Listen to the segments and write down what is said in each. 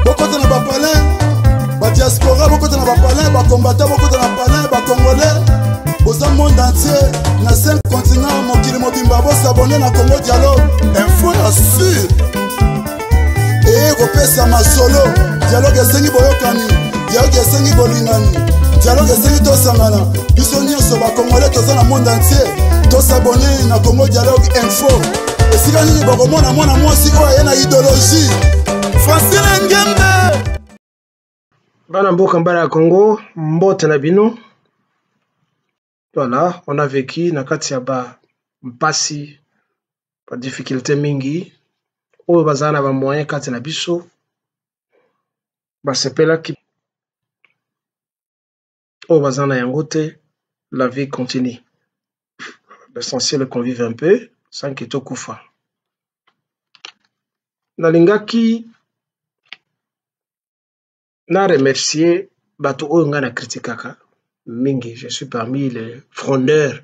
Bokota na bapalin, ba diaspora, bokota na bapalin, ba combattant, bokota na palin, ba congolais. Boza monde entier, na 5 continents, mokili mobimba, bo s'abonner na Congo Dialogue. Info ya sûr. Et kopesa masolo, dialogue esengi boyokani, dialogue esengi bolingani, dialogue esengi tosangana. Biso nyonso ba congolais toza na monde entier, to s'abonner na Congo Dialogue Info. Esika nini bokomona mwana mwasi oyo aye na idéologie. Francine Ngembe. Bana mboka mbala ya Congo, mbote na bino. Voilà, on a vécu na kati ya ba mpasi, ba difficulté mingi. Oyo bazana ba moyen kati na biso. Ba sepela ki. Oyo bazana yango te, la vie continue. L'essentiel est qu'on vive un peu, sans que to kufa. Nalingaki na remercier bato oyo nga na kritikaka mingi. Je suis parmi les frondeurs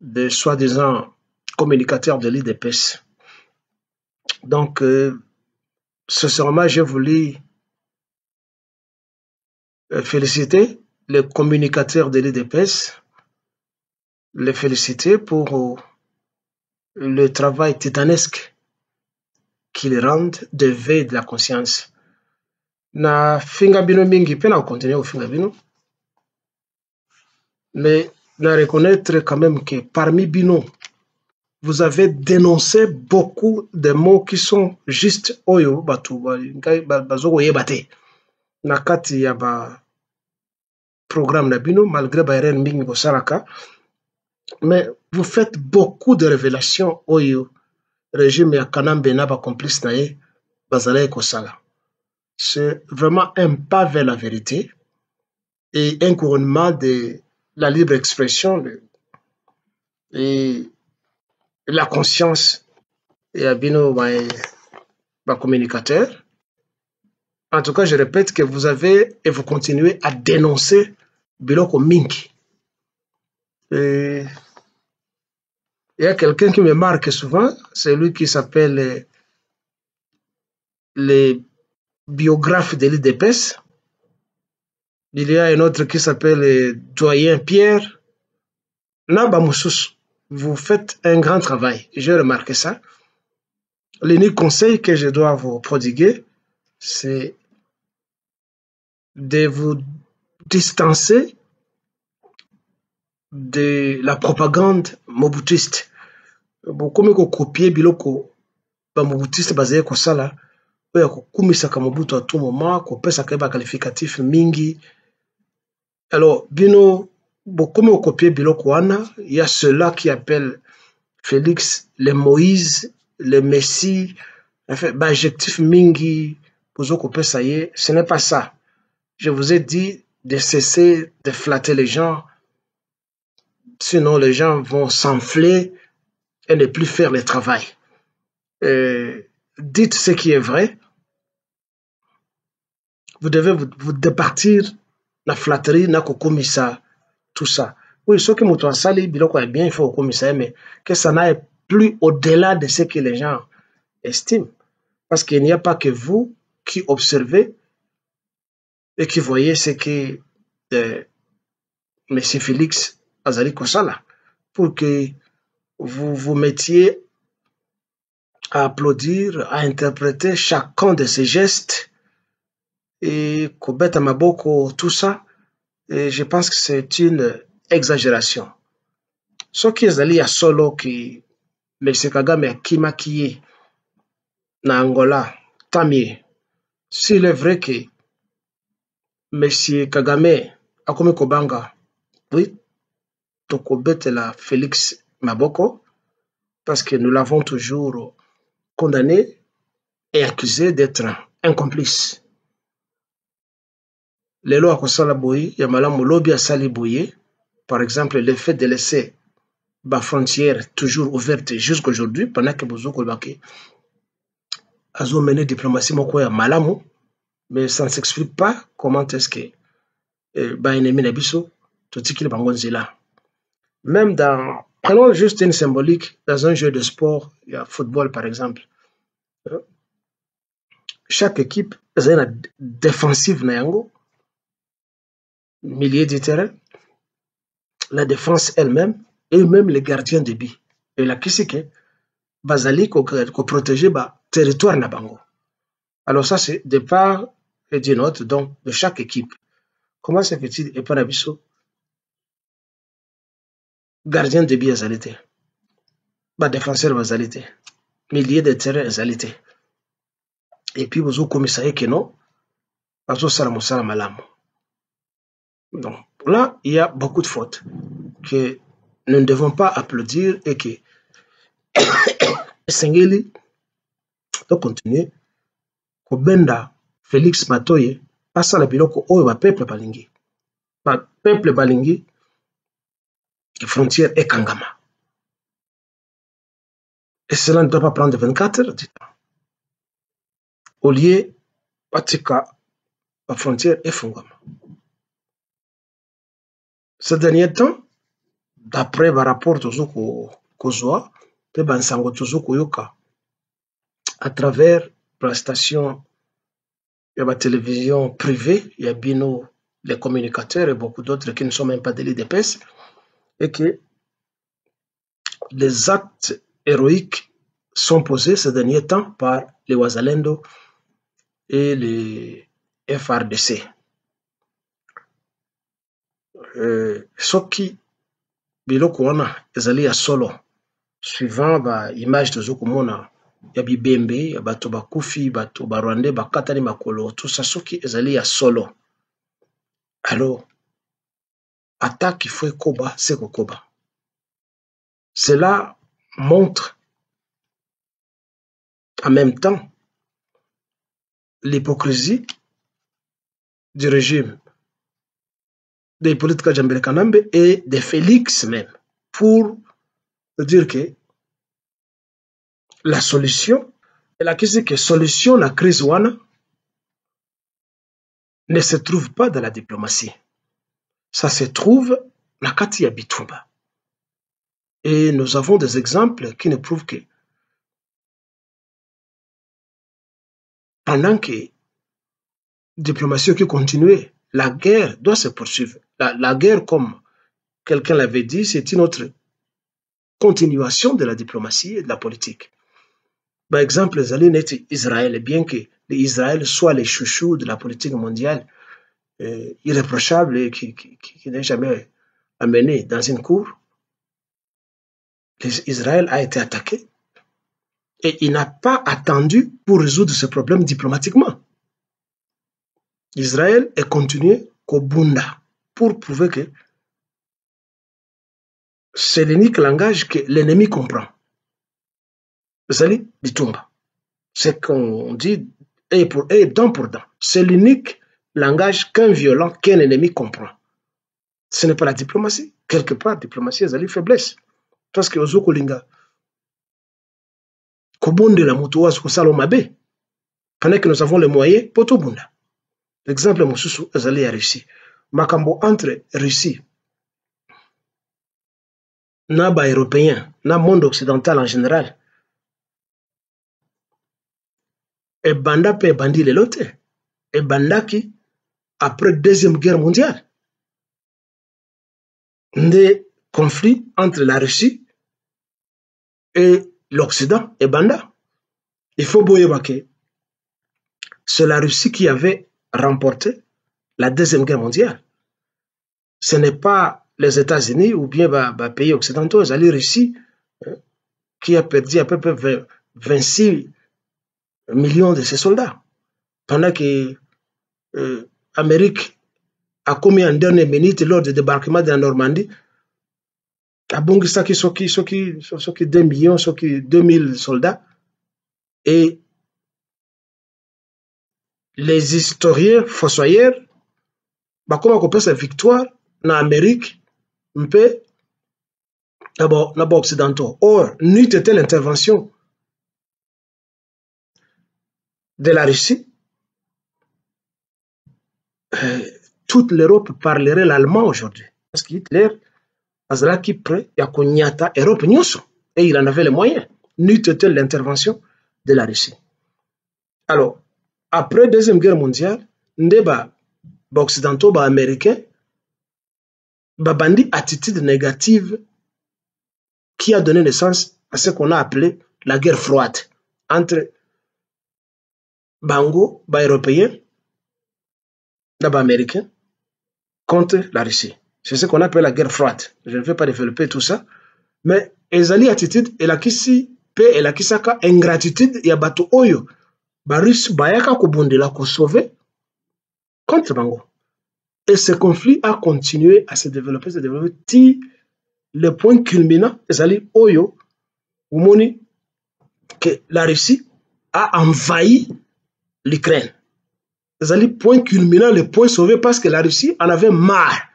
de soi-disant communicateurs de l'IDPS. Donc, sincèrement, j'ai voulu féliciter les communicateurs de l'IDPS, les féliciter pour le travail titanesque qu'ils rendent de veille de la conscience. Na finga bino mingi pe na continuer au finga bino. Mais na reconnaître quand même que parmi bino, vous avez dénoncé beaucoup de mots qui sont juste oyo batu bazoko yebate. Na kati ya ba programme na bino malgré ba ren mingi ko salaka. Mais vous faites beaucoup de révélations oyo régime ya Kanambe na ba complice na ye bazala ko sala. C'est vraiment un pas vers la vérité et un couronnement de la libre expression et la conscience et abino ba communicateur. En tout cas, je répète que vous avez et vous continuez à dénoncer biloko mingi. Et il y a quelqu'un qui me marque souvent, c'est lui qui s'appelle les biographes de l'IDPS. Il y a un autre qui s'appelle Doyen Pierre. Naba Moussous, vous faites un grand travail. J'ai remarqué ça. L'unique conseil que je dois vous prodiguer, c'est de vous distancer de la propagande mobutiste. Beaucoup de copier biloko ba mobutiste basé ko sala. Oya kumisaka Mobutu à tout moment, ko pesa ka ba qualificatif mingi. Alors, bino beaucoup de copier biloko wana, il y a ceux-là qui appellent Félix le Moïse, le Messie, enfin, ba adjectif mingi pour ko pesa ye, ce n'est pas ça. Je vous ai dit de cesser de flatter les gens, sinon les gens vont s'enfler et ne plus faire le travail. Dites ce qui est vrai. Vous devez vous départir la flatterie, na kokomisa, tout ça. Oui, ce que mouton sali, biloko est bien, il faut kokomisa, mais que ça n'aille plus au-delà de ce que les gens estiment. Parce qu'il n'y a pas que vous qui observez et qui voyez ce que M. Félix Azali Kosala, pour que vous vous mettiez à applaudir, à interpréter chacun de ces gestes et Kobeta Maboko, tout ça, et je pense que c'est une exagération. Ce qui est allé à solo qui M. Kagame Kimakiye na Angola, tant mieux. S'il est vrai que M. Kagame a commis Kobanga, oui, Tokobete la Félix Maboko, parce que nous l'avons toujours condamné et accusé d'être un complice. Les lois Kosala Boyi, Yamala Molobi a Sali Boye, par exemple, le fait de laisser la frontière toujours ouverte jusqu'aujourd'hui, pendant que Bozo Kolbake a mené diplomatie Mokoya Malamu, mais ça ne s'explique pas comment est-ce que Bainemi Nabiso, tout ce qu'il est là. Même dans Prenons juste une symbolique dans un jeu de sport, il y a football par exemple. Chaque équipe a une défensive, milieu de terrain, la défense elle-même, et même les gardiens de but. Et la kisike, basali ko protéger le territoire na bango. Alors ça, c'est de part et d'une autre, donc de chaque équipe. Comment se fait-il et par abisso gardien de but azalité, défenseur azalité, milieu de terrain azalité. Et puis vous commissaire que non, vous salam malam. Donc là, il y a beaucoup de fautes que nous ne devons pas applaudir et que Sengeli doit continuer. Kobenda Félix Matoye passe à la biloko oyo ba peuple balingi. Ba peuple balingi les frontières est Kangama. Et cela ne doit pas prendre 24 heures du temps. Au lieu, Patika, la frontière est Fungama. Ces derniers temps, d'après le rapport Tozuko Kozoa, de Bansango Tozuko Yoka, à travers la station, il y a la télévision privée, il y a Bino, les communicateurs et beaucoup d'autres qui ne sont même pas des l'épaisse, et que les actes héroïques sont posés ces derniers temps par les Wazalendo et les FRDC. Soki biloko wana ezali ya solo suivant ba image tozokomona ya bibembe ya bato bakufi bato barwandais bakatani makolo tout ça soki ezali ya solo alors attaque il faut ekoba c'est kokoba. Cela montre en même temps l'hypocrisie du régime des politiques Jambele Kanambe et de Félix même pour dire que la solution, et la question que solution à la crise wana ne se trouve pas dans la diplomatie. Ça se trouve na kati ya bitumba. Et nous avons des exemples qui nous prouvent que pendant que la diplomatie qui continue, la guerre doit se poursuivre. La guerre, comme quelqu'un l'avait dit, c'est une autre continuation de la diplomatie et de la politique. Par exemple, les alliés net Israël, bien que Israël soit les chouchous de la politique mondiale, irréprochable et qui n'est jamais amené dans une cour, Israël a été attaqué et il n'a pas attendu pour résoudre ce problème diplomatiquement. Israël est continué Kobunda pour prouver que c'est l'unique langage que l'ennemi comprend. C'est qu'on dit et dent pour dent. C'est l'unique langage qu'un violent, qu'un ennemi comprend. Ce n'est pas la diplomatie. Quelque part, la diplomatie est une faiblesse. Parce que Ozoko Linga, Kobonde la Moutouaz Salomabe, pendant que nous avons les moyens, Potobunda. L'exemple Moussoussou est à Russie. Makambo entre Russie, Naba européen, na monde occidental en général, et Banda pe bandi le lote, et Banda qui, après Deuxième Guerre mondiale, des conflits entre la Russie et l'Occident et Banda. Il faut que c'est la Russie qui avait remporté la Deuxième Guerre mondiale. Ce n'est pas les États-Unis ou bien les pays occidentaux, c'est la Russie qui a perdu à peu près 26 millions de ses soldats. Pendant que l'Amérique a commis en dernière minute lors du débarquement de la Normandie, à Bongisaki, soki 2 millions, soki 2000 soldats, et les historiens fossoyeurs, comment on peut cette victoire en Amérique, un peu, d'abord occidentaux. Or, n'eût été l'intervention de la Russie, toute l'Europe parlerait l'allemand aujourd'hui. Parce qu'Hitler azalaki prêt ya konyata Europe nyonso, et il en avait les moyens, n'eût été l'intervention de la Russie. Alors, après Deuxième Guerre mondiale, nde ba occidentaux, ba américains, ba bandi attitude négative qui a donné naissance à ce qu'on a appelé la guerre froide entre bango, ba européens, ba américains contre la Russie. C'est ce qu'on appelle la guerre froide. Je ne vais pas développer tout ça, mais ezali attitude elakisi pe elakisaka ingratitude ya bato oyo ba Russe bayaka kobondela ko sauver contre bango. Et ce conflit a continué à se développer, ti le point culminant ezali oyo umoni que la Russie a envahi l'Ukraine. Ezali point culminant, le point sauvé, parce que la Russie en avait marre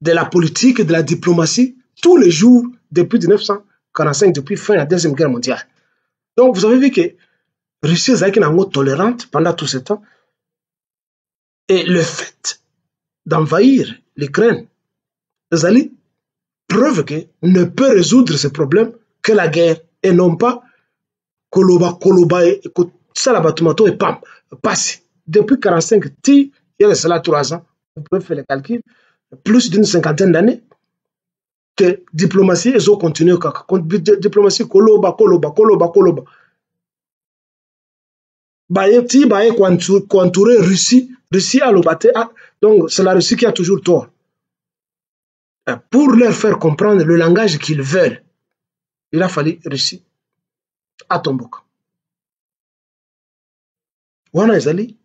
de la politique et de la diplomatie tous les jours depuis 1945, depuis fin de la Deuxième Guerre mondiale. Donc vous avez vu que la Russie est tolérante pendant tout ce temps. Et le fait d'envahir l'Ukraine, ezali preuve que ne peut résoudre ce problème que la guerre, et non pas koloba et salabatumato et pam passe. Depuis 45, il y a cela 3 ans, vous pouvez faire le calcul, plus d'une 50aine d'années, que diplomatie, ils ont continué, diplomatie koloba. Ti baye entouré Russie a l'obate, donc c'est la Russie qui a toujours tort. Pour leur faire comprendre le langage qu'ils veulent, il a fallu Russie à Tombok. Wana ezali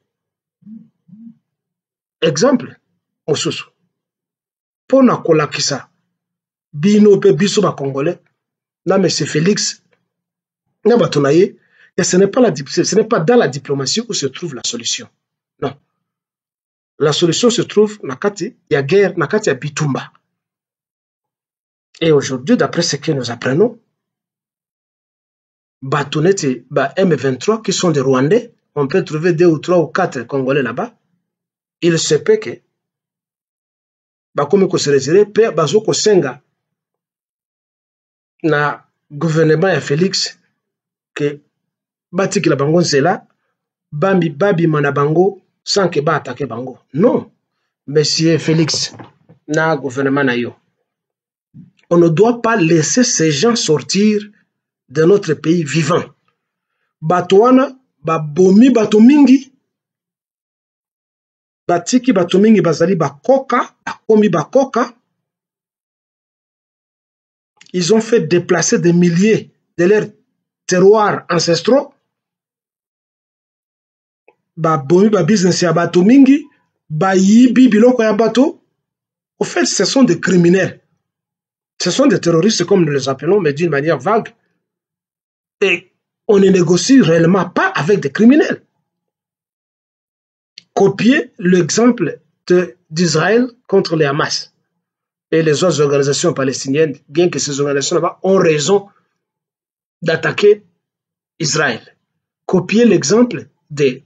exemple mosusu pona kolakisa bino pe biso ba congolais na monsieur Félix na batonaye, et ce n'est pas dans la diplomatie où se trouve la solution. Non. La solution se trouve nakati ya guerre, nakati ya bitumba. Et aujourd'hui, d'après ce que nous apprenons, Batonete, M23, qui sont des Rwandais, on peut trouver 2 ou 3 ou 4 Congolais là-bas. Il se peut que comme se retirer, pe bazoko senga na gouvernement ya Félix que batiki la bango zela babi mana bango sans que ba attaquer bango. Non, monsieur Félix na gouvernement na yo. On ne doit pas laisser ces gens sortir de notre pays vivant. Batoana babomi bato mingi, batiki bato mingi bazali bakoka, bakomi bakoka. Ils ont fait déplacer des milliers de leurs terroirs ancestraux. Babomi ba business ya bato mingi, bayibi biloko ya bato. Au fait, ce sont des criminels. Ce sont des terroristes comme nous les appelons, mais d'une manière vague. Et on ne négocie réellement pas avec des criminels. Copier l'exemple d'Israël contre les Hamas et les autres organisations palestiniennes, bien que ces organisations là-bas ont raison d'attaquer Israël. Copier l'exemple de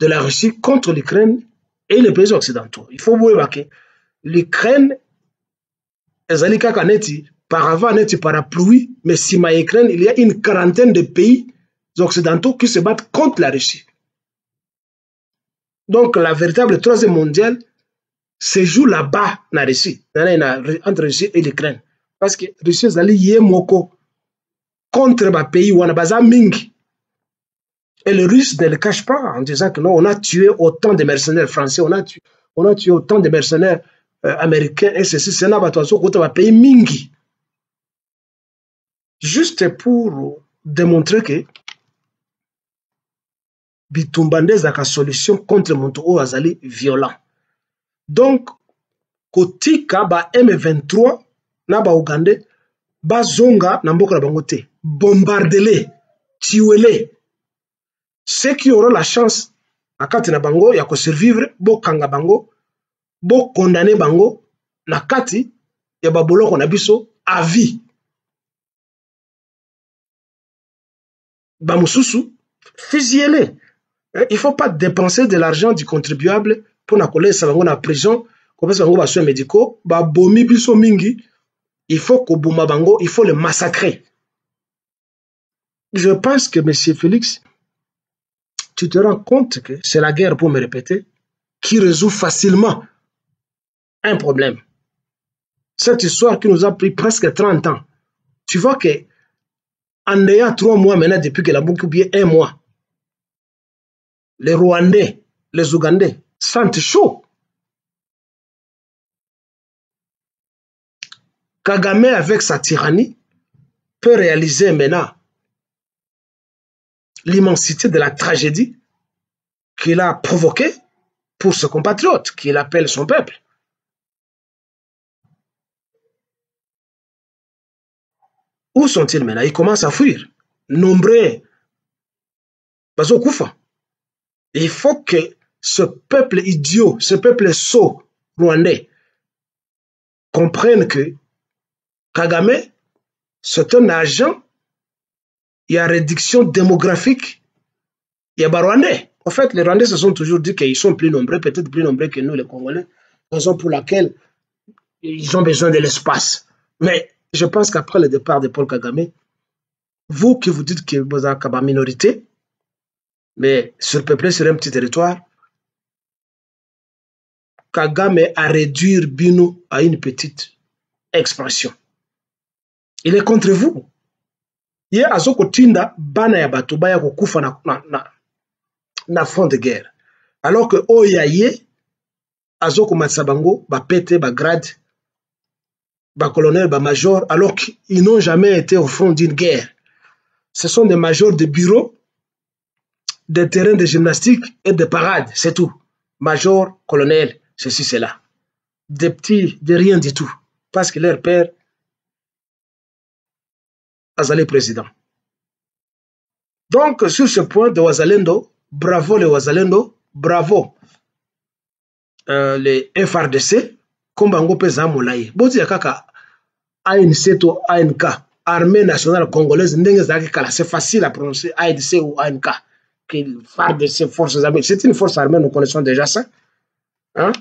la Russie contre l'Ukraine et les pays occidentaux. Il faut voir que l'Ukraine ezalika kaneti par avant neti parapluie, mais si ma Ukraine, il y a une 40aine de pays occidentaux qui se battent contre la Russie. Donc la véritable 3e mondiale se joue là-bas na Russie, entre Russie et l'Ukraine, parce que Russie ezali yemoko contre ba pays wana baza mingi. Et les Russes ne le cachent pas en disant que non, on a tué autant de mercenaires français, on a tué autant de mercenaires américains, et ceci, c'est un pays mingi. Juste pour démontrer que Bitumbande zaka solution contre Monto Azali violent. Donc, kotika ba M23 na ba Ougandais, ba zonga na mboka na bango te, bombardez-les, tuez-les. Ceux qui auront la chance na kati na bango ya ko survivre, bo kanga bango, bo condamner bango na kati ya baboloko na biso à vie. Bamususu, fusillez-les. Il ne faut pas dépenser de l'argent du contribuable pour na coller sa bango na prison, comme ça bango ba soins médicaux, ba bomi biso mingi, il faut qu'au Boumabango, il faut le massacrer. Je pense que, M. Félix, tu te rends compte que c'est la guerre, pour me répéter, qui résout facilement un problème. Cette histoire qui nous a pris presque 30 ans, tu vois que en ayant 3 mois maintenant depuis que la boucle, ou bien 1 mois, les Rwandais, les Ougandais sentent chaud. Kagame, avec sa tyrannie, peut réaliser maintenant l'immensité de la tragédie qu'il a provoquée pour ce compatriote qu'il appelle son peuple. Où sont-ils maintenant? Ils commencent à fuir. Nombreux. Il faut que ce peuple idiot, ce peuple sot rwandais comprenne que Kagame, c'est un agent. Il y a réduction démographique. Il y a Rwandais. En fait, les Rwandais se sont toujours dit qu'ils sont plus nombreux, peut-être plus nombreux que nous, les Congolais, raison pour laquelle ils ont besoin de l'espace. Mais je pense qu'après le départ de Paul Kagame, vous qui vous dites que vous êtes une minorité, mais surpeuplé sur un petit territoire, Kagame a réduit Bino à une petite expansion. Il est contre vous. Ye azoko tinda bana ya bato baya kokufa na front de guerre. Alors que oyaye azoko matsabango ba pete ba grade ba colonel ba major alors qu'ils n'ont jamais été au front d'une guerre. Ce sont des majors de bureau, des terrains de gymnastique et de parade, c'est tout. Major, colonel, ceci, cela. Des petits, de rien du tout. Parce que leur père Azali président. Donc, sur ce point de Wazalendo, bravo les Wazalendo, bravo les FRDC, Kombango Peza Moulaye. Bodi Yakaka, ANC to ANK, Armée nationale congolaise, c'est facile à prononcer, ANC ou ANK. FARDC, forces armées. C'est une force armée, nous connaissons déjà ça. Hein?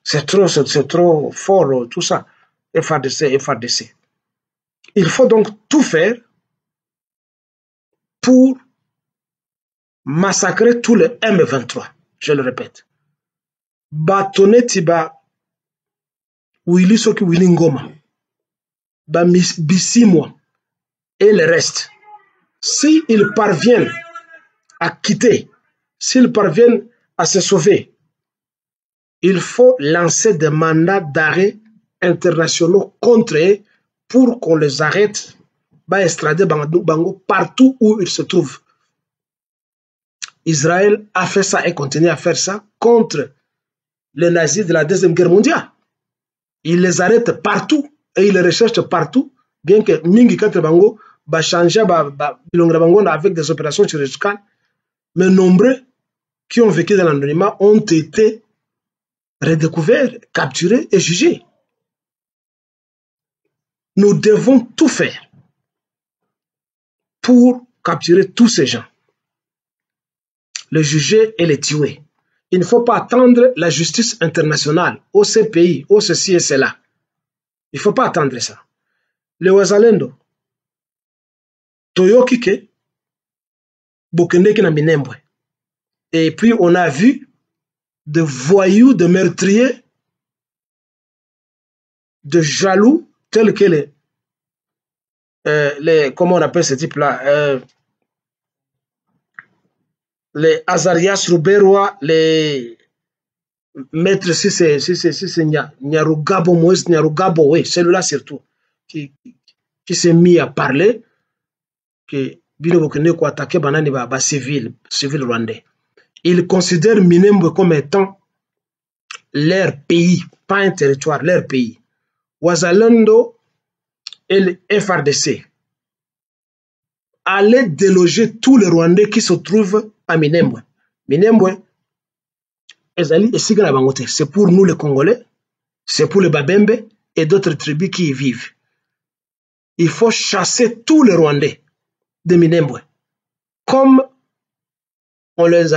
C'est trop fort, tout ça. FRDC. Il faut donc tout faire pour massacrer tout le M23. Je le répète. Bâtonner Tiba, Willy Soki Willy Ngoma, Bissimwa et le reste. S'ils parviennent à quitter, s'ils parviennent à se sauver, il faut lancer des mandats d'arrêt internationaux contre eux pour qu'on les arrête, extrader Bango partout où ils se trouvent. Israël a fait ça et continue à faire ça contre les nazis de la Deuxième Guerre mondiale. Il les arrête partout et il les recherche partout, bien que Mingi Katre Bango va changer avec des opérations chirurgicales, mais nombreux qui ont vécu dans l'anonymat ont été redécouverts, capturés et jugés. Nous devons tout faire pour capturer tous ces gens, les juger et les tuer. Il ne faut pas attendre la justice internationale, OCPI, ceci et cela. Il ne faut pas attendre ça. Les Wazalendo, Toyokike, Bokendeki na Minembwe. Et puis on a vu de voyous, de meurtriers, de jaloux, tels que les comment on appelle ce type-là, les Azarias Ruberwa, les maîtres, si c'est Nyarugabo, Moïse Nyarugabo, oui, celui-là surtout, qui s'est mis à parler, que Bino Bokende ko attaqué banani ba civil rwandais. Ils considèrent Minembwe comme étant leur pays, pas un territoire, leur pays. Wazalendo et le FRDC allaient déloger tous les Rwandais qui se trouvent à Minembwe. Minembwe, c'est pour nous les Congolais, c'est pour les Babembe et d'autres tribus qui y vivent. Il faut chasser tous les Rwandais de Minembwe, comme on les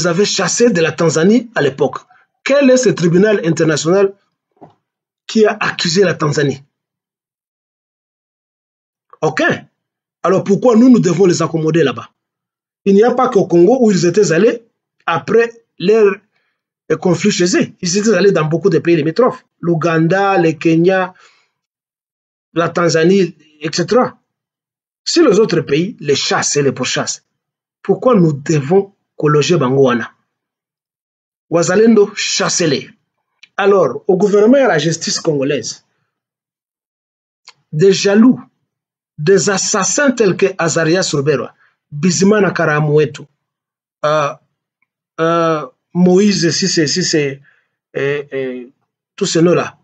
avait chassés de la Tanzanie à l'époque. Quel est ce tribunal international qui a accusé la Tanzanie? Aucun. Alors pourquoi nous devons les accommoder là-bas? Il n'y a pas qu'au Congo où ils étaient allés après leur conflit chez eux. Ils étaient allés dans beaucoup de pays limitrophes. L'Ouganda, le Kenya, la Tanzanie, etc. Si les autres pays les chassent et les pourchassent, pourquoi nous devons cologer Bangoana? Wazalendo, chassez-les. Alors, au gouvernement et à la justice congolaise, des jaloux, des assassins tels que Azarias Ruberwa, Bizimana Karamuetu, Moïse, si c'est tous ces noms-là,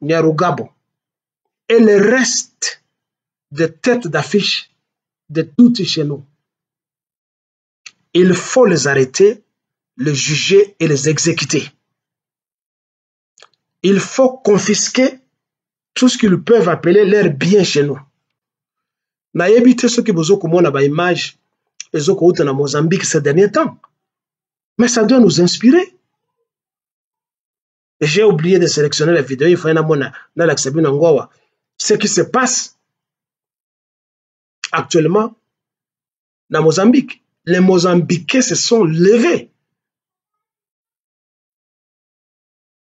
Nyarugabo, et le reste des têtes d'affiche de tout chez nous. Il faut les arrêter, les juger et les exécuter. Il faut confisquer tout ce qu'ils peuvent appeler leurs biens chez nous. Nayebi te ceux qui besoin comme on a image les autres na Mozambique ces derniers temps. Mais ça doit nous inspirer. Et j'ai oublié de sélectionner la vidéo, il faut dans ce qui se passe actuellement dans Mozambique. Les Mozambiquais se sont levés.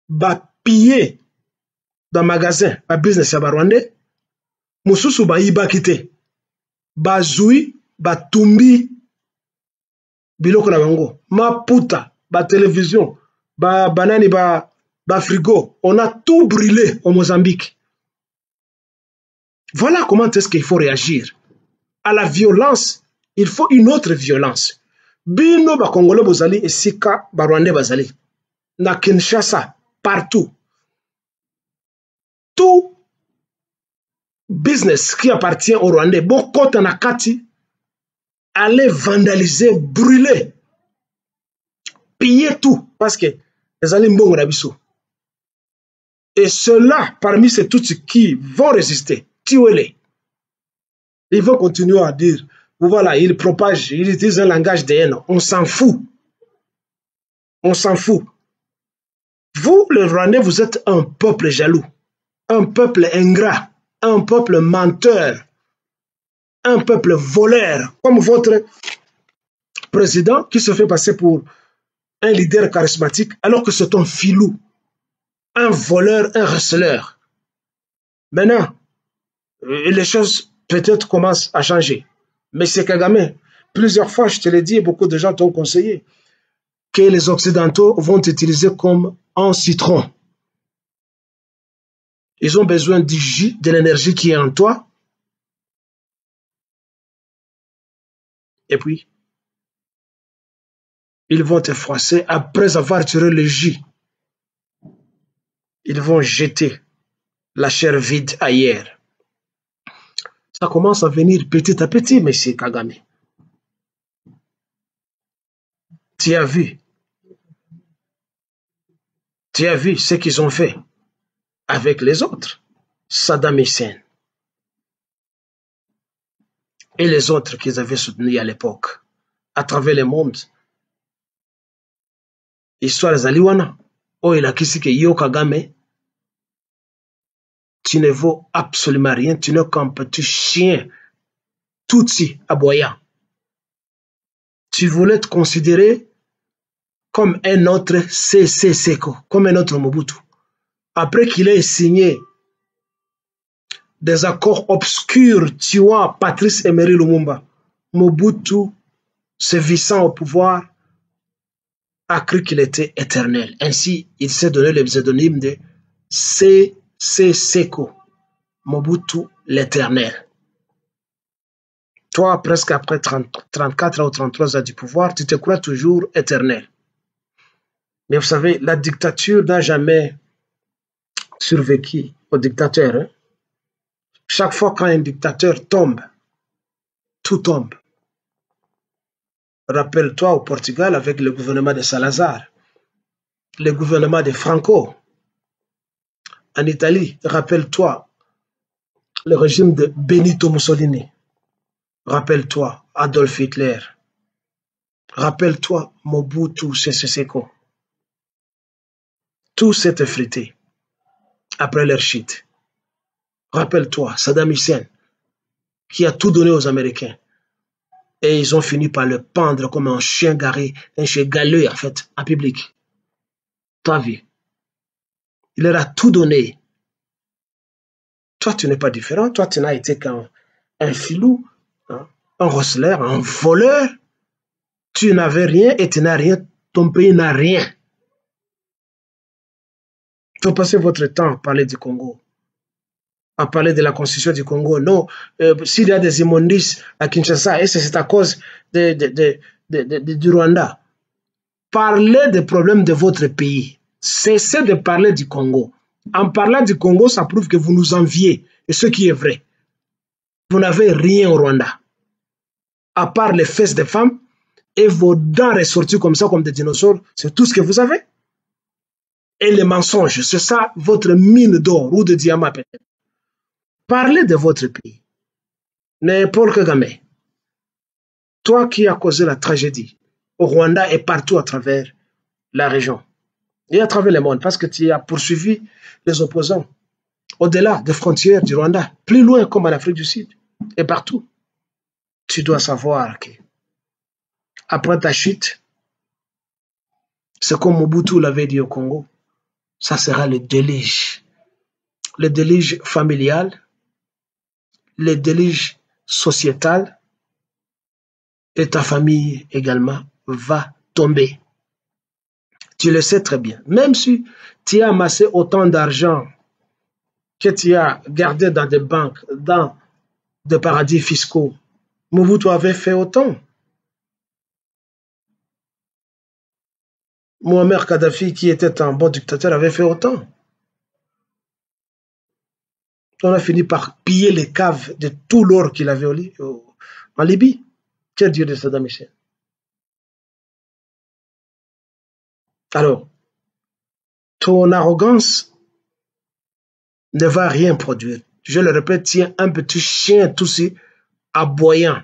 Ba piller dans magasin, ba business ya Rwandais. Mususu ba iba kite. Ba zui, ba tumbi biloko na bango. Maputa, ba télévision, ba banani ba frigo. On a tout brûlé au Mozambique. Voilà comment est-ce qu'il faut réagir. À la violence, il faut une autre violence. Bino ba Congolais bozali et Sika ba Rwandais bazali. Na Kinshasa, partout. Tout business qui appartient au Rwandais, beaucoup de Nakati, aller vandaliser, brûler, piller tout, parce que les alliés mbongo nabiso. Et ceux-là, parmi ces tous qui vont résister, tuez-les. Ils vont continuer à dire, voilà, ils propagent, ils utilisent un langage de haine. On s'en fout. On s'en fout. Vous, les Rwandais, vous êtes un peuple jaloux, un peuple ingrat, un peuple menteur, un peuple voleur, comme votre président qui se fait passer pour un leader charismatique alors que c'est un filou, un voleur, un receleur. Maintenant, les choses peut-être commencent à changer. Mais c'est Kagame. Plusieurs fois, je te l'ai dit et beaucoup de gens t'ont conseillé que les Occidentaux vont t'utiliser comme un citron. Ils ont besoin du jus, de l'énergie qui est en toi. Et puis, ils vont te froisser après avoir tiré le jus. Ils vont jeter la chair vide ailleurs. Ça commence à venir petit à petit, monsieur Kagame. Tu as vu ce qu'ils ont fait avec les autres, Saddam Hussein et les autres qu'ils avaient soutenus à l'époque, à travers le monde. Histoire Zaliwana, oh il a qui que Yo Kagame, tu ne vaux absolument rien, tu n'es qu'un petit chien, Tutsi aboyant. Tu voulais te considérer comme un autre C.C. Seko, comme un autre Mobutu. Après qu'il ait signé des accords obscurs tuant Patrice Emery Lumumba, Mobutu, se vissant au pouvoir, a cru qu'il était éternel. Ainsi, il s'est donné le pseudonyme de C.C. Seko, Mobutu l'éternel. Toi, presque après 34 ou 33 ans du pouvoir, tu te crois toujours éternel. Mais vous savez, la dictature n'a jamais survécu au dictateur. Hein? Chaque fois qu'un dictateur tombe, tout tombe. Rappelle-toi au Portugal avec le gouvernement de Salazar, le gouvernement de Franco. En Italie, rappelle-toi le régime de Benito Mussolini. Rappelle-toi Adolf Hitler. Rappelle-toi Mobutu Sese Seko. Tout s'est effrité après leur chute. Rappelle-toi Saddam Hussein. qui a tout donné aux Américains. Et ils ont fini par le pendre comme un chien garé, un chien galeux en fait, en public. Toi, vu. Il leur a tout donné. Toi, tu n'es pas différent. Toi, tu n'as été qu'un filou, hein, un rosseleur, un voleur. Tu n'avais rien et tu n'as rien. Ton pays n'a rien. Vous passez votre temps à parler du Congo, à parler de la constitution du Congo. Non, s'il y a des immondices à Kinshasa, et c'est à cause du Rwanda. Parlez des problèmes de votre pays. Cessez de parler du Congo. En parlant du Congo, ça prouve que vous nous enviez. Et ce qui est vrai. Vous n'avez rien au Rwanda. À part les fesses des femmes et vos dents ressorties comme ça, comme des dinosaures, c'est tout ce que vous avez. Et les mensonges, c'est ça votre mine d'or ou de diamant peut-être. Parlez de votre pays. Mais Paul Kagame, toi qui as causé la tragédie au Rwanda et partout à travers la région et à travers le monde, parce que tu as poursuivi les opposants au-delà des frontières du Rwanda, plus loin comme en Afrique du Sud et partout, tu dois savoir que après ta chute, c'est comme Mobutu l'avait dit au Congo, ça sera le déluge familial, le déluge sociétal, et ta famille également va tomber. Tu le sais très bien. Même si tu as amassé autant d'argent que tu as gardé dans des banques, dans des paradis fiscaux, Mobutu avait fait autant. Mohamed Kadhafi, qui était un bon dictateur, avait fait autant. On a fini par piller les caves de tout l'or qu'il avait en Libye. Quel Dieu de Saddam Hussein. Alors, ton arrogance ne va rien produire. Je le répète, tu es un petit chien tout aussi aboyant,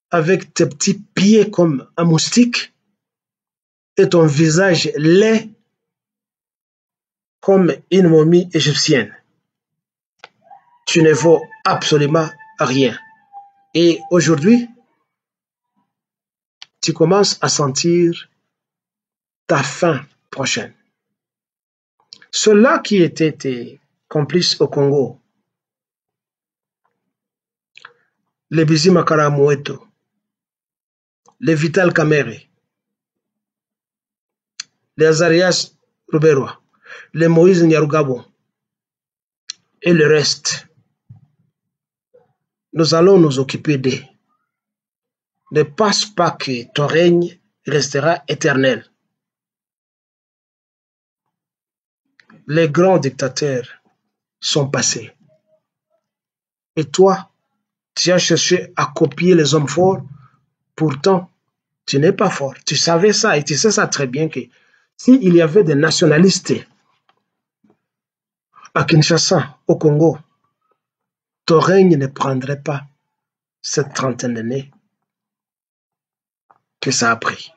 avec tes petits pieds comme un moustique et ton visage laid comme une momie égyptienne. Tu ne vaux absolument rien. Et aujourd'hui, tu commences à sentir ta fin prochaine. Ceux-là qui étaient tes complices au Congo, les Bizi Makara Moeto, les Vital Kamerhe, les Azarias Ruberwa, les Moïse Nyarugabo et le reste, nous allons nous occuper d'eux. Ne pense pas que ton règne restera éternel. Les grands dictateurs sont passés. Et toi, tu as cherché à copier les hommes forts. Pourtant, tu n'es pas fort. Tu savais ça et tu sais ça très bien que s'il y avait des nationalistes à Kinshasa, au Congo, ton règne ne prendrait pas cette trentaine d'années que ça a pris.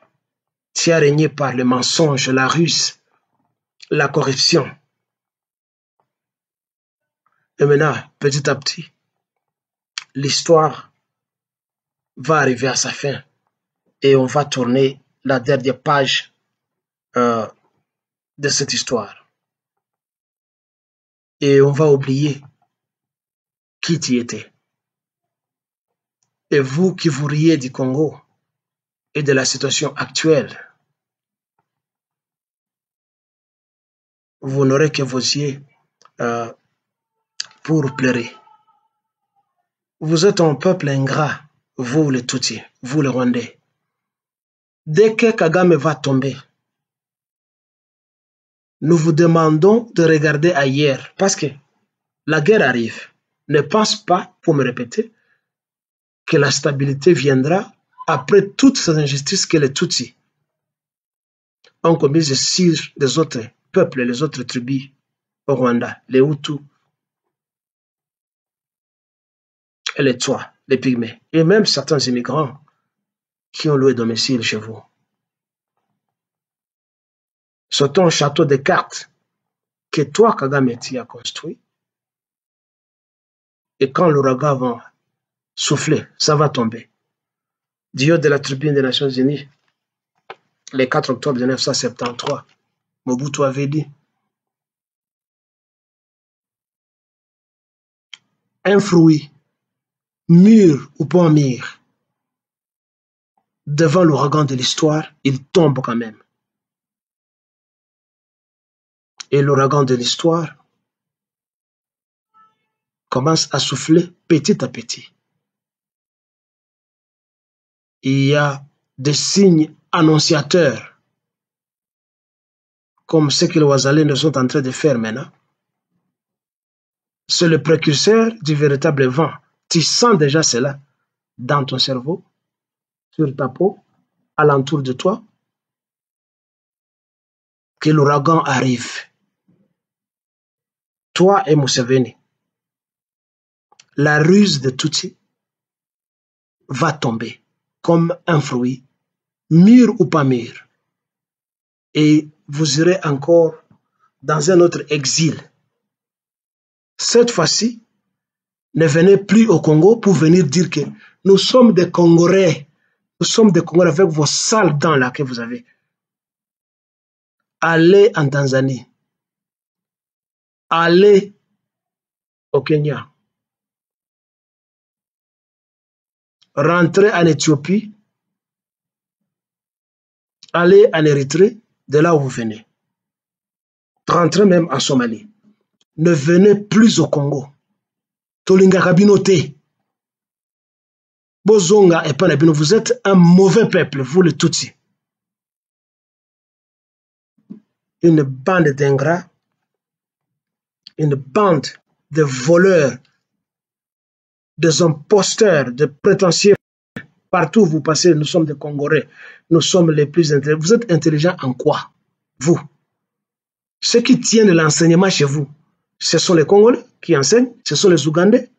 Tu as régné par le mensonge, la ruse, la corruption. Et maintenant, petit à petit, l'histoire va arriver à sa fin et on va tourner la dernière page de cette histoire. Et on va oublier qui tu étais. Et vous qui vous riez du Congo et de la situation actuelle, vous n'aurez que vos yeux pour pleurer. Vous êtes un peuple ingrat, vous les Tutsis, vous les Rwandais. Dès que Kagame va tomber, nous vous demandons de regarder ailleurs parce que la guerre arrive. Ne pense pas, pour me répéter, que la stabilité viendra après toutes ces injustices que les Tutsis ont commises sur les autres peuples, les autres tribus au Rwanda, les Hutus et les Twa, les Pygmées, et même certains immigrants qui ont loué domicile chez vous. C'est ton château de cartes que toi, Kagame, tu as construit. Et quand l'ouragan va soufflez, ça va tomber. Du haut de la tribune des Nations Unies, le 4 octobre 1973, Mobutu avait dit: un fruit, mûr ou pas mûr, devant l'ouragan de l'histoire, il tombe quand même. Et l'ouragan de l'histoire commence à souffler petit à petit. Il y a des signes annonciateurs, comme ce que les Ouazalais sont en train de faire maintenant. C'est le précurseur du véritable vent. Tu sens déjà cela dans ton cerveau, sur ta peau, alentour de toi, que l'ouragan arrive. Toi et Museveni, la ruse de Tutsi va tomber comme un fruit, mûr ou pas mûr. Et vous irez encore dans un autre exil. Cette fois-ci, ne venez plus au Congo pour venir dire que nous sommes des Congolais. Nous sommes des Congolais avec vos sales dents là que vous avez. Allez en Tanzanie. Allez au Kenya. Rentrez en Éthiopie. Allez en Érythrée, de là où vous venez. Rentrez même en Somalie. Ne venez plus au Congo. Tolinga Kabinote. Bozonga et Panabino, vous êtes un mauvais peuple, vous les Tutsis. Une bande d'ingrats, une bande de voleurs, des imposteurs, de prétentieux. Partout où vous passez, nous sommes des Congolais. Nous sommes les plus intelligents. Vous êtes intelligents en quoi? Vous. Ceux qui tiennent l'enseignement chez vous, ce sont les Congolais qui enseignent, ce sont les Ougandais,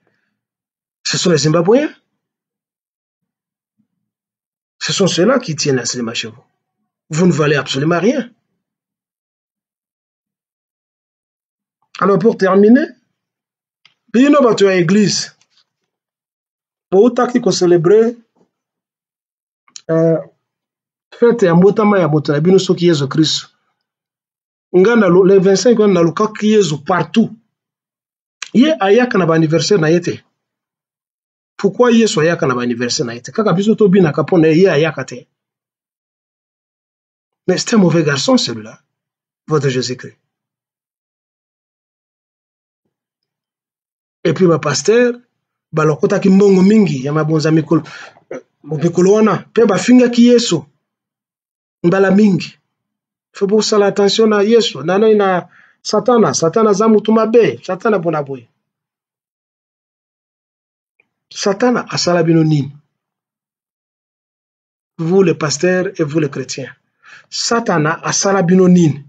ce sont les Zimbabwéens. Ce sont ceux-là qui tiennent l'enseignement chez vous. Vous ne valez absolument rien. Alors pour terminer, bino bato ya église boutaki célébrer fête ya mbotama ya moto na bino soki Yesu Christ. Ngana le 25 na lukaki Yesu partout. Ye ayaka na ba anniversaire na yete. Pourquoi Yesu ayaka na ba anniversaire na yete? Kaka biso to bina kapona ye ayaka te. Mais c'est un mauvais garçon celui-là, votre Jésus-Christ. Et puis ma pasteur balokota ki mbongo mingi ya mabonza mikolo wana pe bafinga ki Yesu mbala mingi. Faut pour ça l'attention à Yesu nana ina satana za mutu mabe satana bona boy. Satana asala bino nini? Vous les pasteurs et vous les chrétiens. Satana asala bino nini?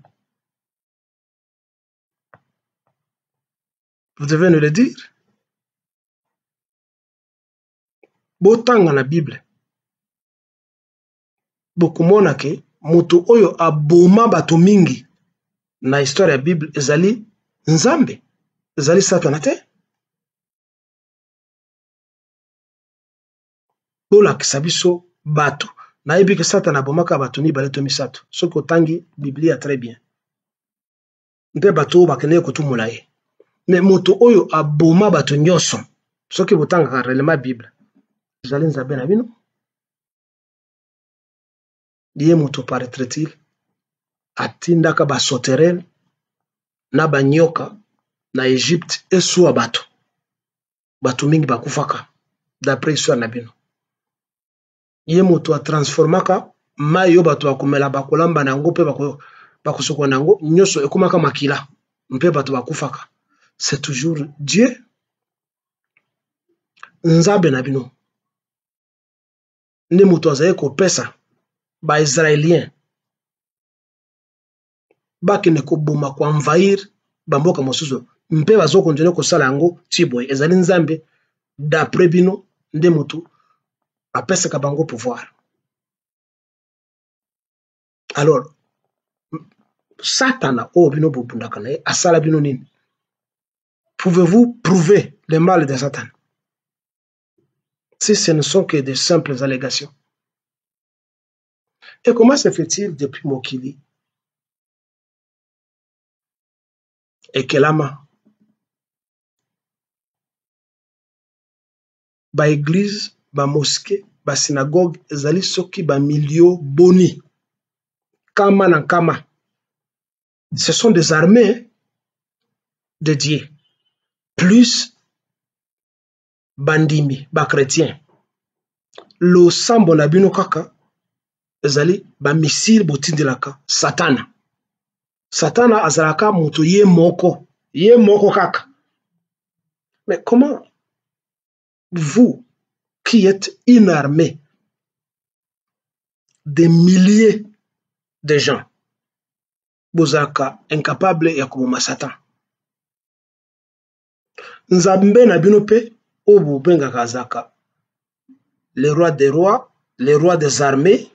Vous devez nous le dire. Botanga na Bible. Bokumona ke mutu oyo aboma bato mingi na histoire ya Bible ezali Nzambe. Ezali Satana te. Bolakisa biso bato. Nayebi ke Satana abomaka bato mibale to misato. Soki otangi Biblia très bien. Nde bato bakende kotumula ye. Mais moto oyo aboma bato nyonso soki botanga réellement Bible ezali Nzambe na bino. Ye moto paraît-il atindaka ba sauterelles na banyoka na Égypte esuwa bato mingi bakufaka d'après histoire na bino. Ye moto a transformaka mayo bato bakomela bakolamba nango pe bakosoko nango nyonso ekomaka makila mpe bato bakufaka. C'est toujours Dieu. Nzambe na bino. Nde moto azaye kopesa ba Israélien bakende koboma ko envahir bamboka mosusu mpe bazokontinue kosala yango tiboye ezali Nzambe d'après bino nde moto apesaka bango pouvoir. Alors Satana o bino bobundaka na ye asala bino nini? Pouvez-vous prouver le mal de Satan? si ce ne sont que de simples allégations? Et comment se fait-il depuis Mokili et Kelama, ba église, ba mosquée, ba synagogue, ezali soki ba milio boni, kama na kama. Ce sont des armées de Dieu, plus bandimi, ba chrétiens. Lo sambo na bino kaka, ezali ba missile botindelaka, Satana. Satana azalaka muto ye moko kaka. Mais comment vous, qui êtes une armée de milliers de gens, bozaka incapable ya koboma Satan? Nzambe na bino pe obo bengaka azaka le roi des rois, le roi des armées,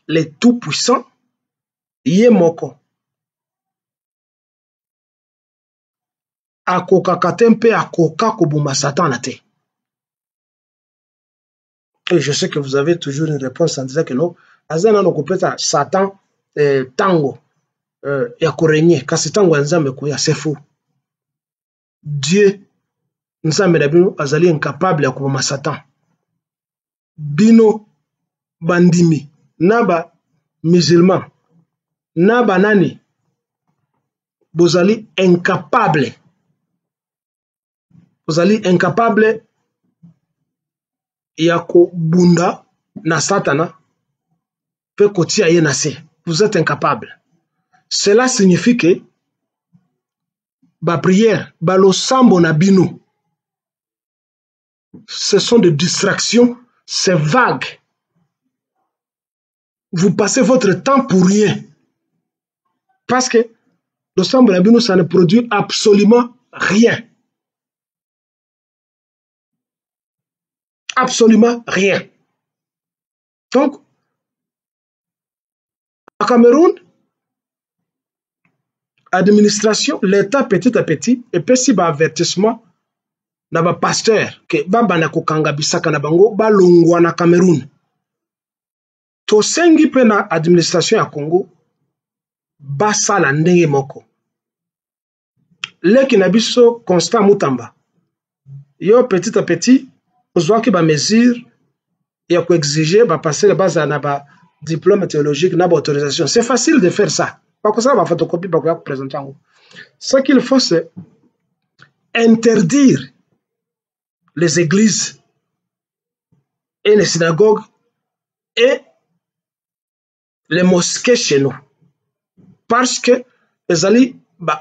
le tout-puissant, ye moko. Akokaka te mpe akoka koboma Satan na te. Et je sais que vous avez toujours une réponse en disant que non, azana no kopeta Satan tango ya korenye kasi tango ya Nzambe koya, c'est faux. Dieu Nzambe na bino azali incapable ya koboma Satan. Bino bandimi na ba musulman na banani bozali incapable. Bozali incapable ya kobunda na Satana pe kotia ye na se. Vous êtes incapable. Cela signifie que ba prière, ba losambo na bino, ce sont des distractions, c'est vague. Vous passez votre temps pour rien. Parce que losambo na bino, ça ne produit absolument rien. Absolument rien. Donc, au Cameroun, administration, l'État petit à petit, et puis si ba avertissement, na ba pasteur, que baba na kokanga bisaka na bango, ba longwa na Cameroun. To sengi pe na administration ya Congo, ba sala ndenge moko. Leki na biso Constant Mutamba, yo petit à petit, ozwa ki ba mesure, ya ko exiger, ba passer baza na ba diplôme théologique, na ba autorisation. C'est facile de faire ça. Pas que ça va photocopie, pas que présenter en haut. Ce qu'il faut, c'est interdire les églises et les synagogues et les mosquées chez nous. Parce que les alliés,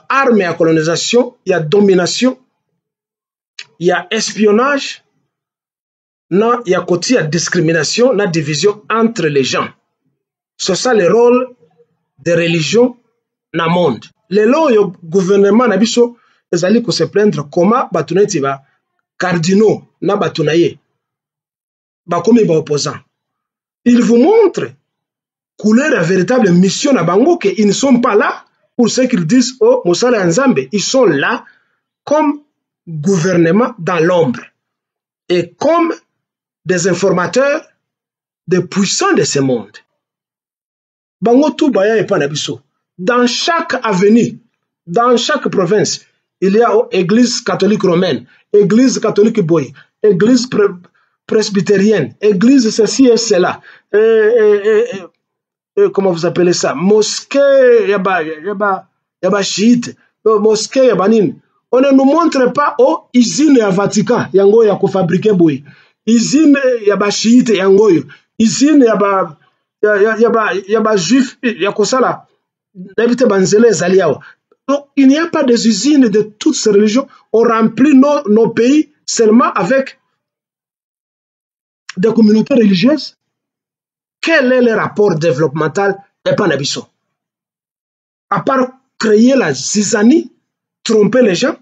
armes à colonisation, il y a domination, il y a espionnage, il y a côté discrimination, il y a division entre les gens. C'est ça le rôle des religions dans le monde. Les lois du gouvernement nabiso les alliés se plaindre comment batuneti ba cardinaux na batunaye ba comme ba opposants. Ils vous montrent couler la véritable mission na bango que ils ne sont pas là pour ce qu'ils disent oh Mosala Nzambe, ils sont là comme gouvernement dans l'ombre et comme des informateurs des puissants de ce monde. Bango tout baya et pas nabiso. Dans chaque avenue, dans chaque province, il y a église catholique romaine, église catholique boy, église presbytérienne, église ceci et cela. Comment vous appelez ça? Mosquée, yaba chiite, mosquée yabanin. On ne nous montre pas oh usine ya Vatican, yango ya ko fabriquer boy. Usine yaba chiite yango yo. Usine yaba juif yakosala. Donc, il n'y a pas des usines de toutes ces religions. On remplit nos pays seulement avec des communautés religieuses. Quel est le rapport développemental et Panabiso? À part créer la zizanie, tromper les gens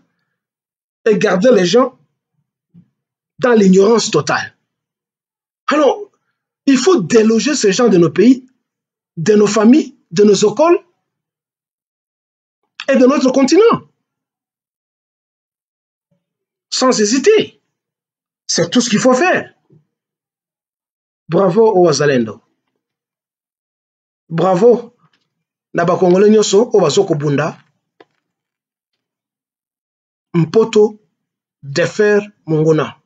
et garder les gens dans l'ignorance totale. Alors, il faut déloger ces gens de nos pays, de nos familles, de nos écoles, et de notre continent. Sans hésiter. C'est tout ce qu'il faut faire. Bravo au Wazalendo. Bravo Naba Congolais Nyoso au Bazoko Bunda. Mpoto défaire Mongona.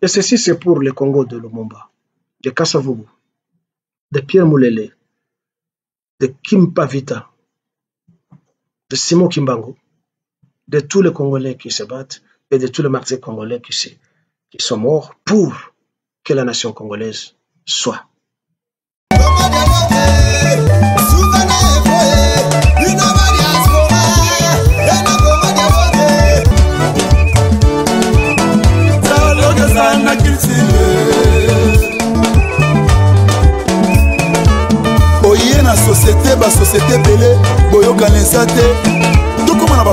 Et ceci c'est pour le Congo de Lumumba, de Kasavubu, de Pierre Moulele, de Kim Pavita, de Simon Kimbangu, de tous les Congolais qui se battent et de tous les martyrs congolais qui sont morts pour que la nation congolaise soit. Oye na société ba société belé boyoka nesa te tokoma na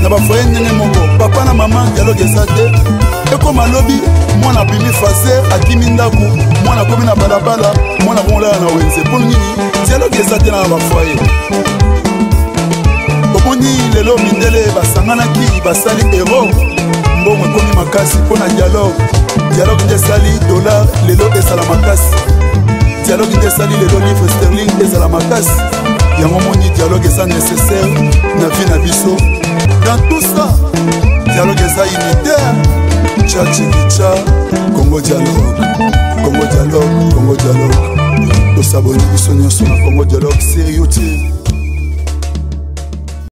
bafoye ndenge moko papa na mama dialogue eza te ekoma lobi mwana bimi faser akimi ndaku mwana komi na balabala mwana komolala na wenze mpo nini dialogue eza te na bafoye omoni lelo mindele basanganaki basali ero mbongo ekomi makasi mpo na dialogue nde esali dollar lelo esala makasi dialogue nde esali lelo livre sterling ezala makasi yango moni dialogue eza nécessaire na vie na biso dans tout ça dialogue eza unitaire tchachikicha Congo dialogue Congo dialogue Congo dialogue tosaboni biso nyonso na Congo dialogue sérieux te